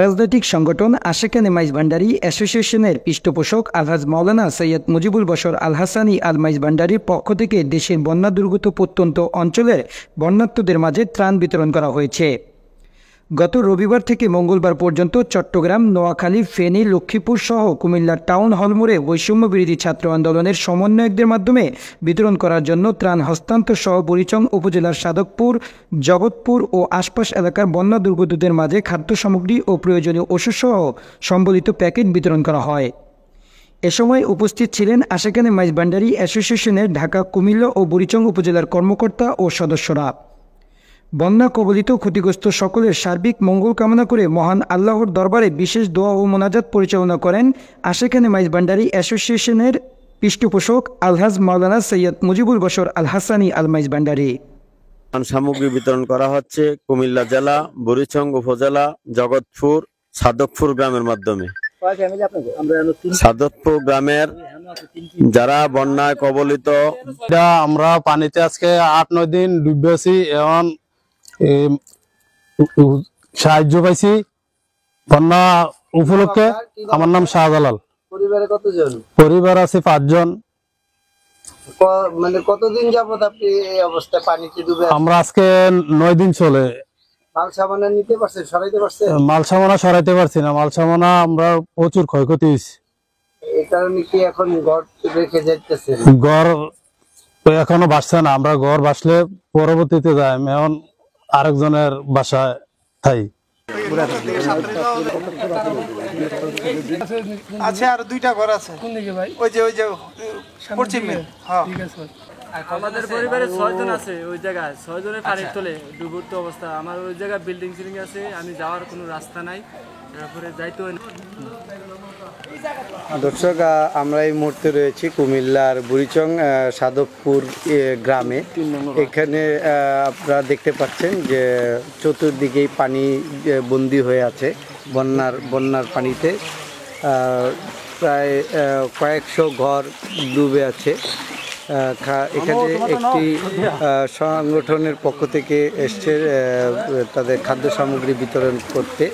রাজনৈতিক সংগঠন আশেকানে মাইজ ভান্ডারী অ্যাসোসিয়েশনের পৃষ্ঠপোষক আলহাজ মাওলানা সৈয়দ মুজিবুল বশর আল হাসানি আল মাইজ ভান্ডারীর পক্ষ থেকে দেশের বন্যা দুর্গত প্রত্যন্ত অঞ্চলের বন্যার্তদের মাঝে ত্রাণ বিতরণ করা হয়েছে। গত রবিবার থেকে মঙ্গলবার পর্যন্ত চট্টগ্রাম, নোয়াখালী, ফেনী, লক্ষ্মীপুর সহ কুমিল্লার টাউন হল মোড়ে বৈষম্য বিরোধী ছাত্র আন্দোলনের সমন্বয়কদের মাধ্যমে বিতরণ করার জন্য ত্রাণ হস্তান্তর সহ বুড়িচং উপজেলার সাদকপুর, জগৎপুর ও আশপাশ এলাকার বন্যা দুর্গতদের মাঝে খাদ্য সামগ্রী ও প্রয়োজনীয় ওষুধসহ সম্বলিত প্যাকেট বিতরণ করা হয়। এ সময় উপস্থিত ছিলেন আশেকানে মাইজ ভান্ডারী অ্যাসোসিয়েশনের ঢাকা, কুমিল্লা ও বুড়িচং উপজেলার কর্মকর্তা ও সদস্যরা। বন্যা কবলিত ক্ষতিগ্রস্ত সকলের সার্বিক মঙ্গল কামনা করে মহান আল্লাহর দরবারে বিশেষ দোয়া ও মোনাজাত পরিচালনা করেন আশেকানে মাইজ ভান্ডারী অ্যাসোসিয়েশনের পৃষ্ঠপোষক আলহাজ মাওলানা সৈয়দ মুজিবুল বশর আল হাসানি আল মাইজ ভান্ডারী। সামগ্রী বিতরণ করা হচ্ছে কুমিল্লা জেলা, বুড়িচং উপজেলা, জগৎপুর, সাদকপুর গ্রামের মাধ্যমে। সাদকপুর গ্রামের যারা বন্যায় কবলিত, আমরা পানিতে আজকে 8-9 দিন ডুবে আছি, এখন সাহায্য পাইছি বন্যা উপলক্ষে। আমার নাম শাহজালাল। পরিবারে কতজন? পরিবার আছে 5 জন। মানে কতদিন যাবত আপনি এই অবস্থা পানিতে ডুবে? আমরা আজকে 9 দিন চলে। মাল সামানা নিতে পারছেন, সরাইতে পারছেন? মাল সামানা সরাইতে পারছি না, মাল সামানা আমরা প্রচুর ক্ষয়ক্ষতি হয়েছে। এই কারণে কি এখন ঘর রেখে যাইতেছেন? ঘর এখনো বাসছে না, আমরা ঘর বাসলে পরবর্তীতে যাই, এখন আরেকজনের বাসায় থাই। আছে আর 2টা ঘর আছে। কোন দিকে ভাই? ওই যে পশ্চিমে। হ্যাঁ ঠিক আছে। আমাদের পরিবারে 6 জন আছে, ওই জায়গায় 6 জনের পানির তলে ডুবুর্ত অবস্থা। আমার ওই জায়গায় বিল্ডিং সিলিং আছে, আমি যাওয়ার কোনো রাস্তা নাই, তারপরে যাইতে হয় না। দর্শক, আমরা এই মুহূর্তে রয়েছি কুমিল্লার বুড়িচং সাদকপুর গ্রামে। এখানে আপনারা দেখতে পাচ্ছেন যে চতুর্দিকেই পানি বন্দী হয়ে আছে, বন্যার পানিতে প্রায় কয়েকশো ঘর ডুবে আছে। এখানে একটি সংগঠনের পক্ষ থেকে এসছে তাদের খাদ্য সামগ্রী বিতরণ করতে।